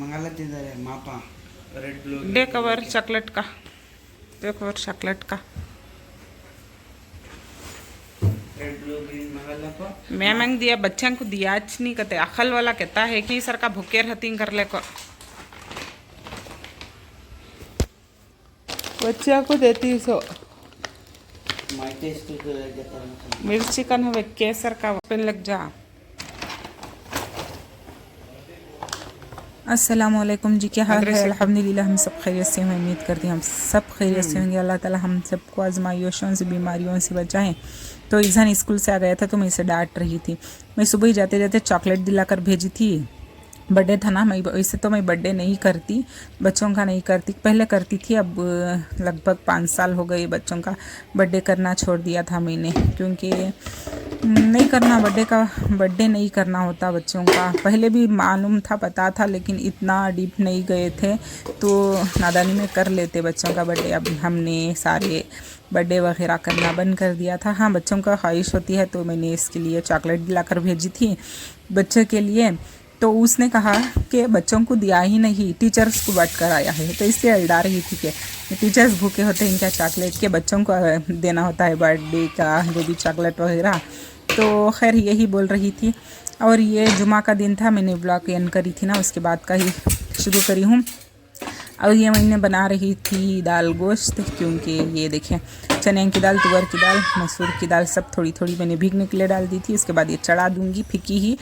ಮಂಗಲತ್ತಿದ್ದಾರೆ ಮಾಪ red blue day cover chocolate का, day cover chocolate का। रेड ब्लू ग्रीन मंगल को मैं मंग दिया बच्चा को दिया नहीं कहते अखल वाला कहता है कि सर का भूखे रहती कर ले को बच्चा को देती सो माय टेस्ट तो देता हूं। मिर्ची का हवे केसर का पेन लग जा। अस्सलाम वालेकुम जी, क्या हाल है? अल्हम्दुलिल्लाह हम सब खैरियत से हैं। उम्मीद करती हैं हम सब खैरियत से होंगे। अल्लाह ताला हम सबको आजमाइशों से बीमारियों से बचाएं। तो ईज़ान स्कूल से आ गया था तो मैं इसे डांट रही थी। मैं सुबह ही जाते जाते चॉकलेट दिलाकर भेजी थी। बर्थडे था ना, मैं वैसे तो मैं बर्थडे नहीं करती, बच्चों का नहीं करती, पहले करती थी। अब लगभग 5 साल हो गए बच्चों का बर्थडे करना छोड़ दिया था मैंने, क्योंकि नहीं करना बर्थडे नहीं करना होता बच्चों का। पहले भी मालूम था, पता था, लेकिन इतना डीप नहीं गए थे तो नादानी में कर लेते बच्चों का बर्थडे। अब हमने सारे बर्थडे वगैरह करना बंद कर दिया था। हाँ, बच्चों का ख्वाहिश होती है तो मैंने इसके लिए चॉकलेट दिलाकर भेजी थी बच्चे के लिए। तो उसने कहा कि बच्चों को दिया ही नहीं, टीचर्स को बांट कर आया है। तो इसलिए अल्डा रही थी कि टीचर्स भूखे होते हैं क्या चॉकलेट के, बच्चों को देना होता है बर्थडे का जो भी चॉकलेट वगैरह। तो खैर यही बोल रही थी। और ये जुमा का दिन था, मैंने ब्लॉग एंड करी थी ना, उसके बाद का ही शुरू करी हूँ। और ये मैंने बना रही थी दाल गोश्त, क्योंकि ये देखें चने की दाल, तुअर की दाल, मसूर की दाल सब थोड़ी थोड़ी मैंने भीगने के लिए डाल दी थी। उसके बाद ये चढ़ा दूँगी फीकी ही,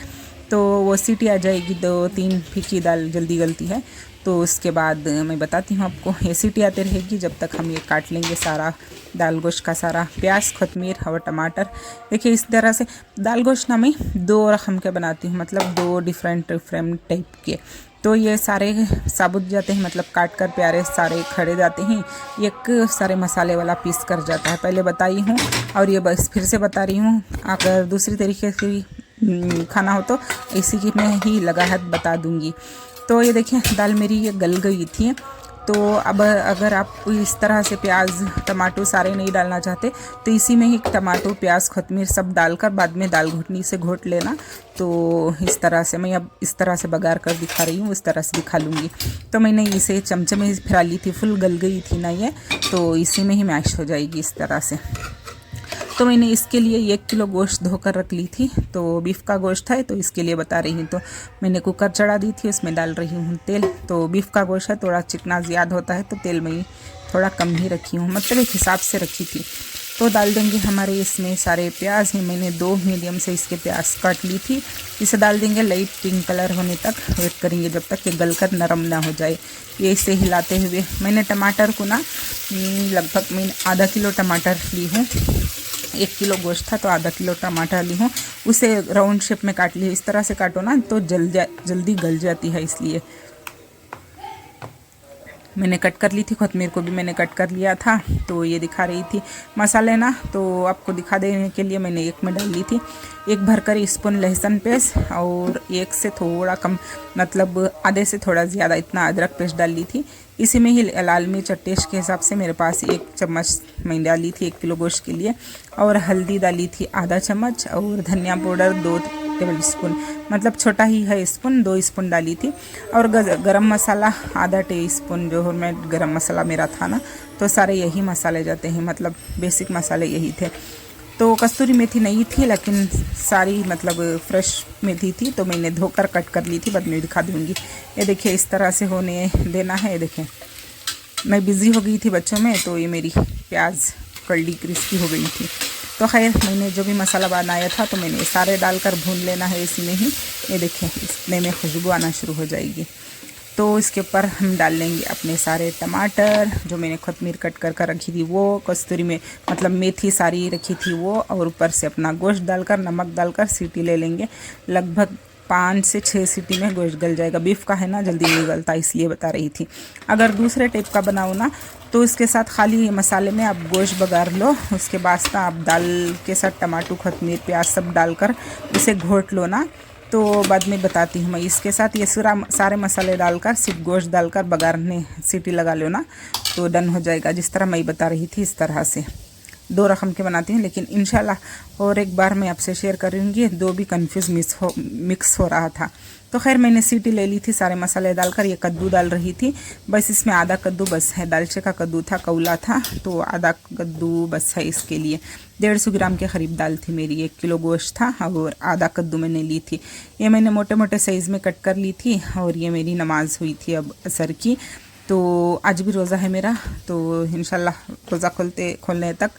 तो वो सीटी आ जाएगी। 2-3 फीकी दाल जल्दी गलती है। तो उसके बाद मैं बताती हूँ आपको, ये सीटी आते रहेगी जब तक हम ये काट लेंगे सारा दाल गोश्त का सारा प्याज, कोतमीर और टमाटर। देखिए इस तरह से दाल गोश्त ना मैं 2 रकम के बनाती हूँ, मतलब 2 डिफरेंट टाइप के। तो ये सारे साबुत जाते हैं, मतलब काट कर प्यारे सारे खड़े जाते हैं। एक सारे मसाले वाला पीस कर जाता है, पहले बताई हूँ और ये बस फिर से बता रही हूँ। अगर दूसरी तरीके से खाना हो तो इसी की मैं ही लगाहत बता दूंगी। तो ये देखिए दाल मेरी ये गल गई थी। तो अब अगर आप इस तरह से प्याज टमाटर सारे नहीं डालना चाहते तो इसी में ही टमाटर प्याज कोतमीर सब डालकर बाद में दाल घुटनी से घोट लेना। तो इस तरह से मैं अब इस तरह से बघार कर दिखा रही हूँ, इस तरह से दिखा लूँगी। तो मैंने इसे चमचे में फिरा ली थी, फुल गल गई थी ना ये, तो इसी में ही मैश हो जाएगी इस तरह से। तो मैंने इसके लिए 1 किलो गोश्त धोकर रख ली थी। तो बीफ का गोश्त है तो इसके लिए बता रही हूँ। तो मैंने कुकर चढ़ा दी थी, उसमें डाल रही हूँ तेल। तो बीफ का गोश्त है, थोड़ा चिकना ज़्यादा होता है तो तेल मैं थोड़ा कम ही रखी हूँ, मतलब एक हिसाब से रखी थी। तो डाल देंगे हमारे इसमें सारे प्याज हैं। मैंने 2 मीडियम से इसके प्याज काट ली थी। इसे डाल देंगे लाइट पिंक कलर होने तक, वेट करेंगे जब तक ये गलकर नरम ना हो जाए। ये इसे हिलाते हुए मैंने टमाटर को ना लगभग मैं आधा किलो टमाटर ली हूँ। 1 किलो गोश्त था तो आधा किलो टमाटर ली हूँ। उसे राउंड शेप में काट लिया। इस तरह से काटो ना तो जल्दी गल जाती है, इसलिए मैंने कट कर ली थी। कोतमीर को भी मैंने कट कर लिया था। तो ये दिखा रही थी मसाले ना, तो आपको दिखा देने के लिए मैंने 1 में डाल ली थी। 1 भरकर स्पून लहसुन पेस्ट और 1 से थोड़ा कम, मतलब आधे से थोड़ा ज़्यादा इतना अदरक पेस्ट डाल ली थी। इसी में ही लाल मिर्च टेस्ट के हिसाब से मेरे पास 1 चम्मच मैं डाली थी 1 किलो गोश्त के लिए। और हल्दी डाली थी आधा चम्मच और धनिया पाउडर 2 टेबल स्पून, मतलब छोटा ही है स्पून, 2 स्पून डाली थी। और गरम मसाला आधा टी स्पून, जो मैं गरम मसाला मेरा था ना, तो सारे यही मसाले जाते हैं, मतलब बेसिक मसाले यही थे। तो कस्तूरी मेथी नहीं थी, लेकिन सारी मतलब फ्रेश मेथी थी, तो मैंने धोकर कट कर ली थी, बाद में दिखा दूँगी। ये देखिए इस तरह से होने देना है। देखें मैं बिज़ी हो गई थी बच्चों में, तो ये मेरी प्याज कड़ी क्रिस्पी हो गई थी। तो खैर मैंने जो भी मसाला बनाया था तो मैंने सारे डालकर भून लेना है इसी में ही। ये देखें इतने में खुशबू आना शुरू हो जाएगी। तो इसके ऊपर हम डाल लेंगे अपने सारे टमाटर, जो मैंने कोतमीर कट कर रखी थी वो, कस्तूरी में मतलब मेथी सारी रखी थी वो, और ऊपर से अपना गोश्त डालकर नमक डालकर सीटी ले लेंगे। लगभग 5 से 6 सीटी में गोश्त गल जाएगा। बीफ का है ना, जल्दी नहीं गलता, इसलिए बता रही थी। अगर दूसरे टाइप का बनाओ ना तो इसके साथ खाली मसाले में आप गोश्त बघार लो, उसके बाद ना आप दाल के साथ टमाटर कोतमीर प्याज सब डालकर उसे घोट लो ना। तो बाद में बताती हूँ मैं। इसके साथ ये सारे मसाले डालकर सिर्फ गोश्त डालकर बघारने सीटी लगा लो ना, तो डन हो जाएगा। जिस तरह मैं बता रही थी इस तरह से 2 रकम के बनाती हूँ, लेकिन इंशाल्लाह और एक बार मैं आपसे शेयर करूँगी। 2 भी कंफ्यूज मिक्स हो रहा था, तो खैर मैंने सीटी ले ली थी सारे मसाले डालकर। ये कद्दू डाल रही थी, बस इसमें आधा कद्दू बस है। दालचे का कद्दू था, कौला था, तो आधा कद्दू बस है इसके लिए। 150 ग्राम के करीब दाल थी मेरी, 1 किलो गोश्त था और आधा कद्दू मैंने ली थी। ये मैंने मोटे मोटे साइज़ में कट कर ली थी और ये मेरी नमाज हुई थी अब असर की। तो आज भी रोज़ा है मेरा, तो इंशाल्लाह रोज़ा खोलने तक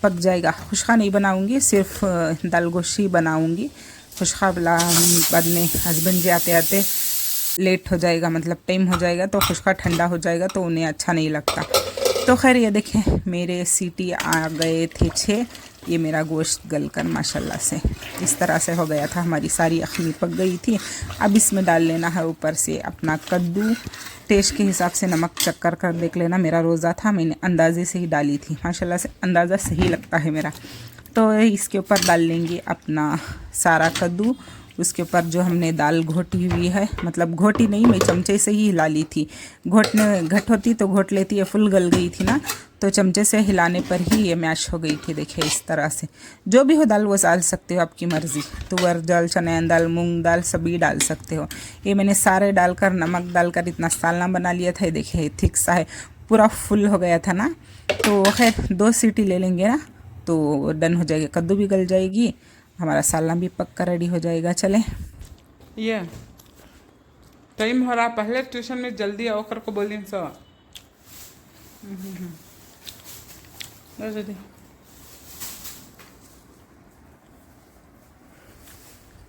पक जाएगा। खुशखा नहीं बनाऊंगी, सिर्फ दाल गोश्त ही बनाऊंगी। खुशखा बाद में हस्बैंड जी आते आते लेट हो जाएगा, मतलब टाइम हो जाएगा, तो खुशखा ठंडा हो जाएगा तो उन्हें अच्छा नहीं लगता। तो खैर ये देखें मेरे सीटी आ गए थे 6। ये मेरा गोश्त गलकर माशाल्लाह से इस तरह से हो गया था, हमारी सारी अखनी पक गई थी। अब इसमें डाल लेना है ऊपर से अपना कद्दू। टेस्ट के हिसाब से नमक चेक कर देख लेना। मेरा रोज़ा था, मैंने अंदाजे से ही डाली थी, माशाल्लाह से अंदाज़ा सही लगता है मेरा। तो इसके ऊपर डाल लेंगे अपना सारा कद्दू। उसके ऊपर जो हमने दाल घोटी हुई है, मतलब घोटी नहीं, मैं चमचे से ही हिला ली थी। घट होती तो घोट लेती, है फुल गल गई थी ना, तो चमचे से हिलाने पर ही ये मैश हो गई थी। देखिए इस तरह से। जो भी हो दाल वो डाल सकते हो, आपकी मर्ज़ी। तुअर दाल, चने दाल, मूंग दाल सभी डाल सकते हो। ये मैंने सारे डालकर नमक डालकर इतना सालना बना लिया था। ये देखिए थिक सा है, पूरा फुल हो गया था ना। तो खैर 2 सीटी ले लेंगे ना तो डन हो जाएगा। कद्दू भी गल जाएगी, हमारा सालना भी पक्का रेडी हो जाएगा। चलें, ये टाइम हो रहा, पहले ट्यूशन में जल्दी आओ कर को बोलिए सब।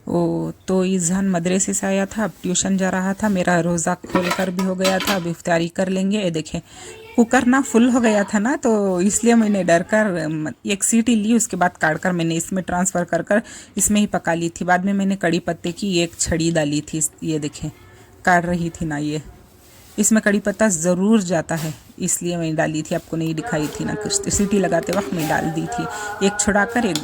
ओ तो ईज़ान मदरसे से आया था, अब ट्यूशन जा रहा था। मेरा रोज़ा खोल कर भी हो गया था, अब इफ्तारी कर लेंगे। ये देखें कुकर ना फुल हो गया था ना, तो इसलिए मैंने डर कर 1 सीटी ली। उसके बाद काट कर मैंने इसमें ट्रांसफ़र कर इसमें ही पका ली थी। बाद में मैंने कड़ी पत्ते की 1 छड़ी डाली थी। ये देखें काट रही थी ना, ये इसमें कड़ी पत्ता ज़रूर जाता है, इसलिए मैं डाली थी। आपको नहीं दिखाई थी ना, कुछ सीटी लगाते वक्त मैं डाल दी थी, 1 छुड़ाकर 1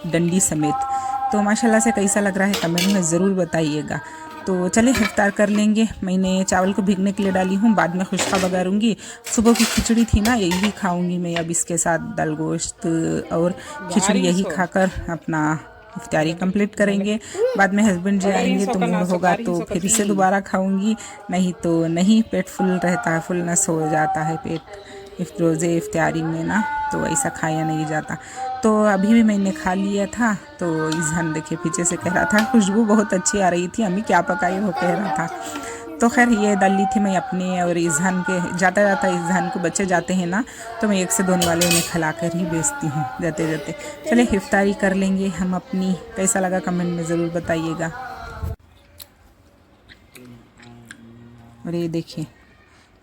डंडी समेत। तो माशाल्लाह से कैसा लग रहा है कमेंट में ज़रूर बताइएगा। तो चलिए इफ्तार कर लेंगे। मैंने चावल को भीगने के लिए डाली हूँ, बाद में खुशखा बघारूंगी। सुबह की खिचड़ी थी ना, यही खाऊंगी मैं अब इसके साथ, दाल गोश्त और खिचड़ी यही खाकर अपना इफ्तारी कंप्लीट करेंगे। बाद में हस्बैंड जी आएंगे तो मूड होगा तो फिर से दोबारा खाऊंगी, नहीं तो नहीं। पेट फुल रहता है, फुलनेस हो जाता है पेट रोज़े इफ्तारी में ना, तो ऐसा खाया नहीं जाता। तो अभी भी मैंने खा लिया था। तो ईज़ान देखिए पीछे से कह रहा था खुशबू बहुत अच्छी आ रही थी, अम्मी क्या पकाई, वो कह रहा था। तो खैर ये डाली थी मैं अपने और ईज़ान के। जाता जाता ईज़ान को बच्चे जाते हैं ना, तो मैं 1 से 2 वाले उन्हें खिला कर ही बेचती हूँ जाते जाते। चलिए इफ्तारी कर लेंगे हम अपनी। कैसा लगा कमेंट में ज़रूर बताइएगा। और ये देखिए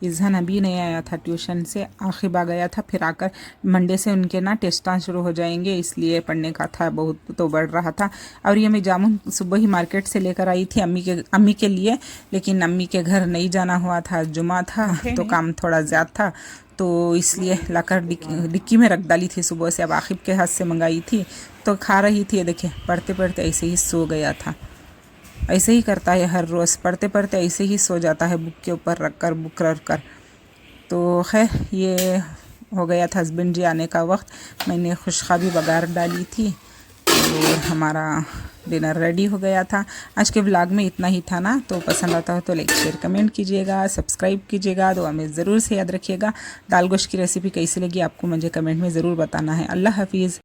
ईज़ान अभी नहीं आया था ट्यूशन से, आखिर बार गया था। फिर आकर मंडे से उनके ना टेस्टां शुरू हो जाएंगे, इसलिए पढ़ने का था बहुत, तो बढ़ रहा था। और ये मैं जामुन सुबह ही मार्केट से लेकर आई थी अम्मी के लिए, लेकिन अम्मी के घर नहीं जाना हुआ था, जुमा था तो काम थोड़ा ज़्यादा था, तो इसलिए लाकर डिक्की में रख डाली थी सुबह से। अब आखिब के हाथ से मंगाई थी तो खा रही थी। ये देखिए पढ़ते पढ़ते ऐसे ही सो गया था। ऐसे ही करता है हर रोज़, पढ़ते पढ़ते ऐसे ही सो जाता है, बुक के ऊपर बुक रख कर। तो खैर ये हो गया था हस्बैंड जी आने का वक्त। मैंने खुशखा भी बघार डाली थी और हमारा डिनर रेडी हो गया था। आज के व्लॉग में इतना ही था ना, तो पसंद आता हो तो लाइक शेयर कमेंट कीजिएगा, सब्सक्राइब कीजिएगा, दुआ में ज़रूर से याद रखिएगा। दाल गोश्त की रेसिपी कैसी लगी आपको मुझे कमेंट में ज़रूर बताना है। अल्लाह हाफिज़।